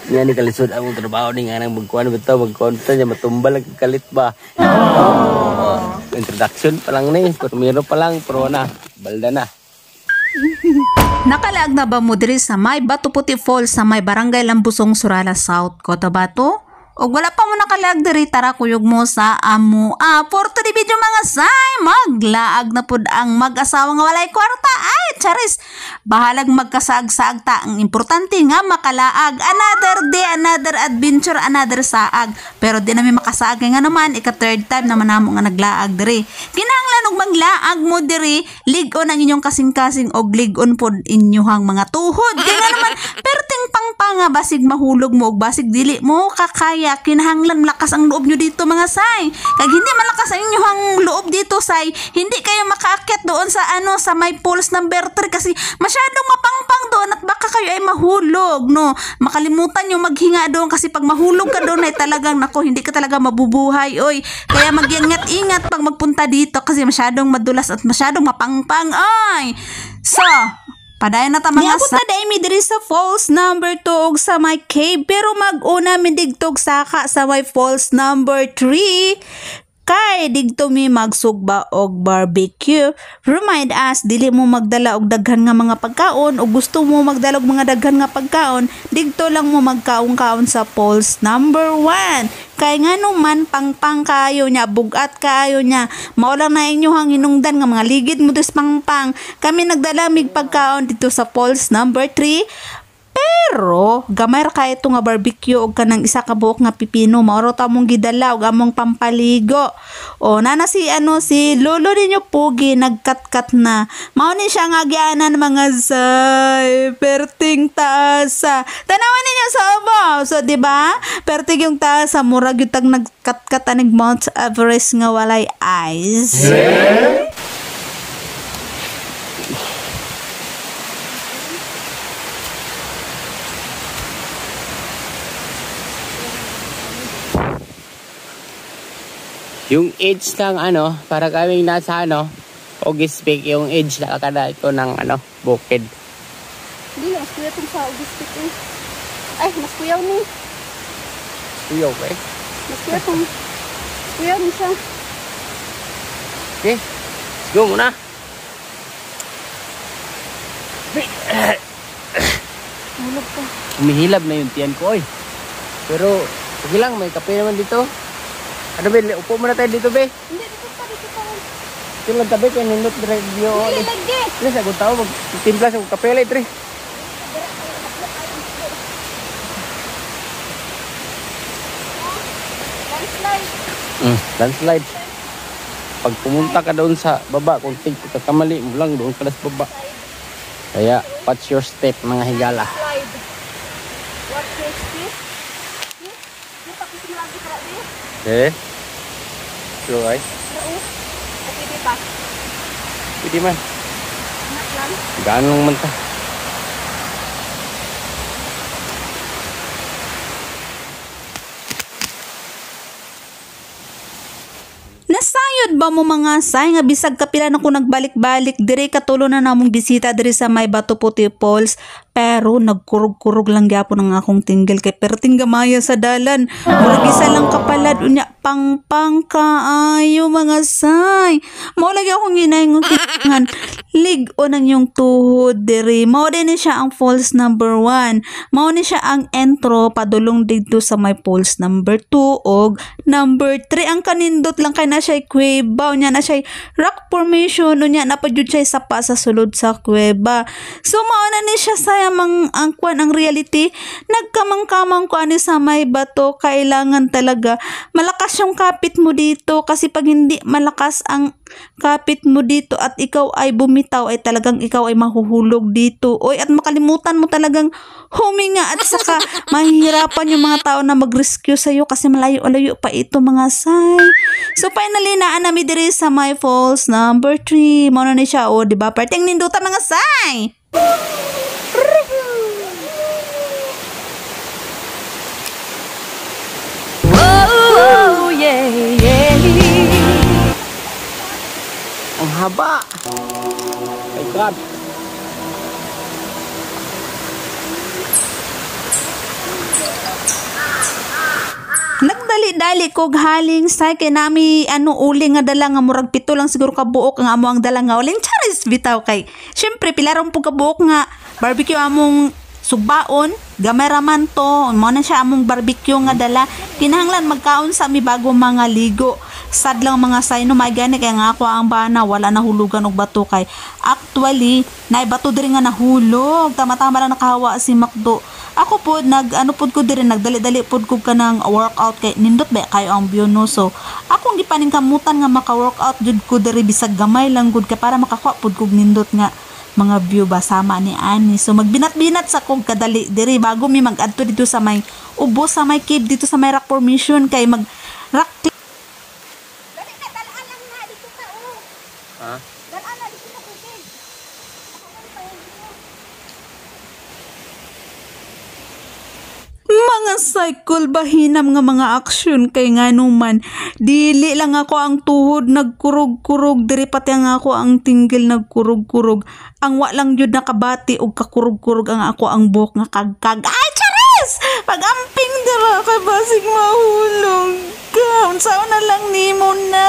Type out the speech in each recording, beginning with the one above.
Nga ni kalisod ang trabaho ni nga nang magkuhan niya matumbal ang kalit ba. Introduction pa lang ni, primero pa lang, pero na, balda na. Nakalaag na ba mo diri sa may Bato Puti Falls sa may Barangay Lambusong, Surala South, Cotabato? O wala pa mo nakalaag diri, tara kuyog mo sa amo. For today video mga say, maglaag na pud ang mag-asawa nga walay kwarta. Ay, charis, bahalag magkasaag-saag ta. Ang importante nga makalaag. Another day, another adventure, another saag. Pero di namin makasaag nga naman, ika-third time naman namo nga naglaag diri. Kinahanglan og maglaag mo diri, lig-on ang inyong kasing-kasing og lig-on pod inyohang mga tuhod. Di nga naman, perting pangpanga basig mahulog mo og basig dili mo kakaya. Kinahanglan malakas ang loob nyo dito mga say. Kag hindi malakas ang inyong loob dito say, hindi kayo makaakyat doon sa sa may pools number 3 kasi masyadong mapangpang doon at baka kayo ay mahulog, no. Makalimutan yung maghinga doon kasi pag mahulog ka doon ay talagang nako, hindi ka talaga mabubuhay, oy. Kaya mag-ingat-ingat pag magpunta dito kasi masyadong madulas at masyadong mapangpang, ay. So, padayon na ta mga sa dai mi diri sa falls number 2 og sa may cave, pero mag-una mi digtog saka sa may falls number 3 kay digto mi magsugba og barbecue. Remind us, dili mo magdala og daghan nga mga pagkaon o gusto mo magdala og mga daghan nga pagkaon, digto lang mo magkaon-kaon sa falls number 1. Kay nga naman pangpang kayo nya, bugat kayo nya, mao lang na inyohang hinungdan nga mga ligid mo dos pangpang. Kami nagdala mig pagkaon dito sa falls number 3. Pero gamay ra kay ito nga barbecue og kanang isa ka buok nga pipino, maoro ta mong gidala og among pampaligo. O nana si si lolo ninyo pugi nagkat-kat na. Mao ni siya nga gianan mga say, perting taasa. Tanawan ninyo sa abaw. So di ba? Perting yung taasa murag yung tag nagkat-kat anig Mount Everest nga walay ice. Yung edge ng para kaming nasa Ogispik, yung edge na kakada ito ng bukid. Hindi, mas kuya itong sa Ogispik eh. Ay, mas kuyaw ni. Kuyaw ba eh? Mas kuya itong, kuyaw ni siya. Okay, let's go muna. Hulog ka. Umihilab na yung tiyan ko eh. Pero, sige lang, may kape naman dito. Ano be, upo muna tayo dito be. Hindi, dito pa. Ito lang tabi, kaya nindot radio. Hindi, lagi. Hindi, sagot tao, magtimpla sa kape lang ito. Landslide. Landslide. Pag pumunta ka doon sa baba, kung kakamali mo lang doon ka sa baba. Kaya, watch your step mga higala. What is this? Okay. Slow ay. Pwede pa? Pwede man. Anak lang? Gaan lang man ta. Nasayod ba mo mga say nga bisag kapila na ko nagbalik-balik diri katulo na namong bisita diri sa may Bato Puti Falls, pero nagkurog-kurog lang gyapon ang akong tinggil kay perting gamaya sa dalan. Murag isa lang kapalad unya pangpang kaayo mga say. Mao lagi akong ginaingon tingan lig-on ang yung tuhod diri. Mao din ni siya ang falls number 1. Mao ni siya ang entro padulong dito sa may falls number 2 og number 3. Ang kanindot lang kay na siya kuweba unya na siya rock formation unya na pa jud siya sapa sa sulod sa kuweba. So mao na ni siya sa ang kwan ang reality nagkamang-kamang ko ani sa may bato. Kailangan talaga malakas yung kapit mo dito kasi pag hindi malakas ang kapit mo dito at ikaw ay bumitaw ay talagang ikaw ay mahuhulog dito. Oy, at makalimutan mo talagang huminga at saka mahihirapan yung mga tao na mag-rescue sa'yo kasi malayo-layo pa ito mga say. So finally na nami diri sa my falls number 3. Mao na ni siya di ba? Perting nindutan mga say. Oh, yeah, yeah. Ang haba. My God. dali-dali ko haling say kay nami uli nga dala nga murag pito lang siguro ka buok nga amo ang dala nga uling charis bitaw kay. Syempre pilaron po ka buok nga barbecue among sugbaon, gamay raman to, mo na siya among barbecue nga dala. Kinahanglan magkaon sa mi bago mga ligo. Sad lang mga sayno may gani kay nga ako ang bana wala nahulugan og bato kay. Actually, nay bato diri nga nahulog. Tama-tama lang nakahawa si Makdo. Ako po pod ko diri nagdali-dali pod ko kanang workout kay nindot ba kayo ang biono. So akong gipaning kamutan nga maka-workout jud ko diri bisag gamay lang gud kay para makakuha pod ko nindot nga mga view ba sama ni Ani. So magbinat-binat sa kog kadali diri bago mi mag-adto dito sa may ubo sa may cave dito sa may rock formation kay mag rock dali ka dalaan lang na dito ka Ha? Dalaan na dito sa cave. mga cycle bahinam nga mga aksyon kay nga numan dili lang ako ang tuhod nagkurog-kurog diri pati ang ako ang tinggil nagkurog-kurog ang wa lang jud nakabati og kakurog-kurog ang ako ang buhok nga kagkag ay charis pag-amping dira kay basig mahulog ka unsa na lang nimo na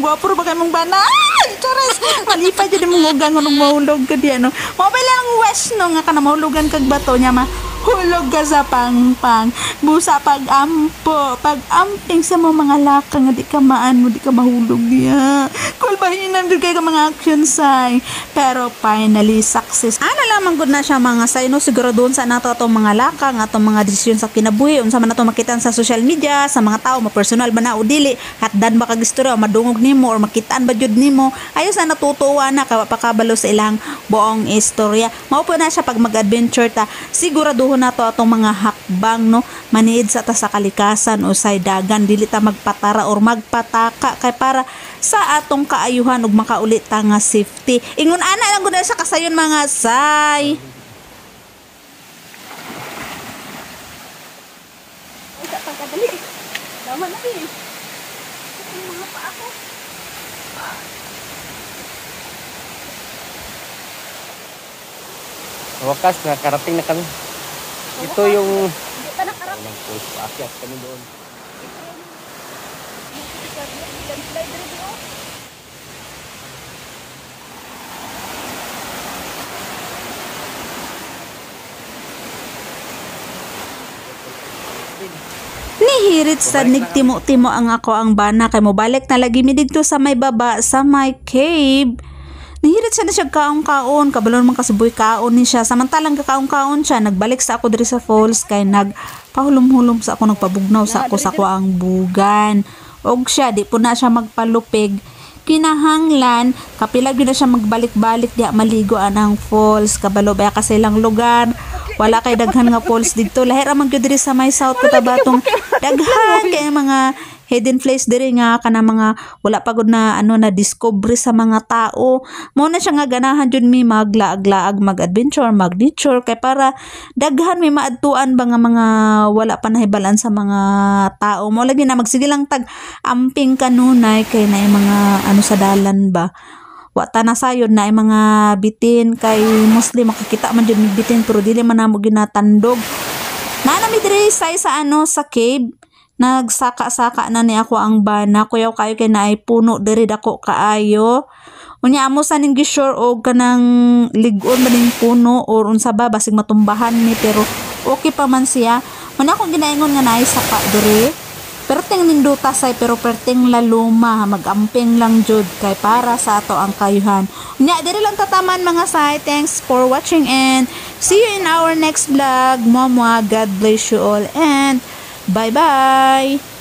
gwapo ba kay mong bana ay charis malipay jud mong ugang nung mahulog ka di ano mo ba lang west no nga kana mahulugan kag bato nya ma hulog ka sa pangpang busa pag-ampo pag-amping sa mga laka nga di ka maano di ka mahulog niya kul bahinan jud kay ka mga action say pero finally success ana lamang gud na siya mga say no siguro doon sa nato atong mga laka nga atong mga desisyon sa kinabuhi unsa man nato makitan sa social media sa mga tao personal ba na o dili hatdan ba kag istorya madungog nimo or makitaan ba jud nimo ayos na natutuwa na pakabalo sa ilang buong istorya mao po na siya pag mag-adventure ta siguro nato atong mga hakbang no maniid sa ta sa kalikasan o sa dagan dili ta magpatara or magpataka kay para sa atong kaayuhan ug makaulit ta nga safety ingon ana lang gud sa kasayon mga say Ay, sa pagkadali. Laman na eh. Ang mga pa ako. Sa wakas, nakarating na kami. Ito yung... Hindi pa nakarap. Walang post. Paakyat kami doon. nihirit sa nigtimo-timo ang ako ang bana kay mobalik na lagi mi didto sa may baba sa may cave. Nihirit siya na siya kaon-kaon, kabalon man kasiboy kaon ni siya. Samantalang kakaon-kaon siya, nagbalik sa ako diri sa falls kay nagpahulom-hulom sa ako, nagpabugnaw sa ako ang bugan. Og siya, di po na siya magpalupig. Kinahanglan, kapilag yun na siya magbalik-balik diya maligo ang falls. Kabalo ba kasi lang lugar. Wala kay daghan nga falls dito. Lahir amang gyud diri sa may South Cotabato. Daghan kay mga hidden place diri nga kana mga wala pagod na na discovery sa mga tao. Mo na siya nga ganahan jud mi maglaag-laag, mag-adventure, mag-nature kay para daghan may maadtuan ba nga mga wala pa nahibalan sa mga tao. Mo lagi na magsige lang tag amping kanunay kay na mga sa dalan ba. Wata na sayod na mga bitin kay Muslim makikita man jud mig bitin pero dili man namo ginatandog. Nanami diri sa cave. Nagsaka-saka na ni ako ang bana kuyaw kayo kay naay puno diri dako kaayo unya amo sa ning gisure og kanang ligon maning puno or unsa ba basig matumbahan ni pero okay pa man siya man ako ginaingon nga naay saka diri perting ninduta say pero perting laluma magamping lang jud kay para sa ato ang kayuhan unya diri lang tataman mga say. Thanks for watching and see you in our next vlog. Mama, God bless you all and bye-bye!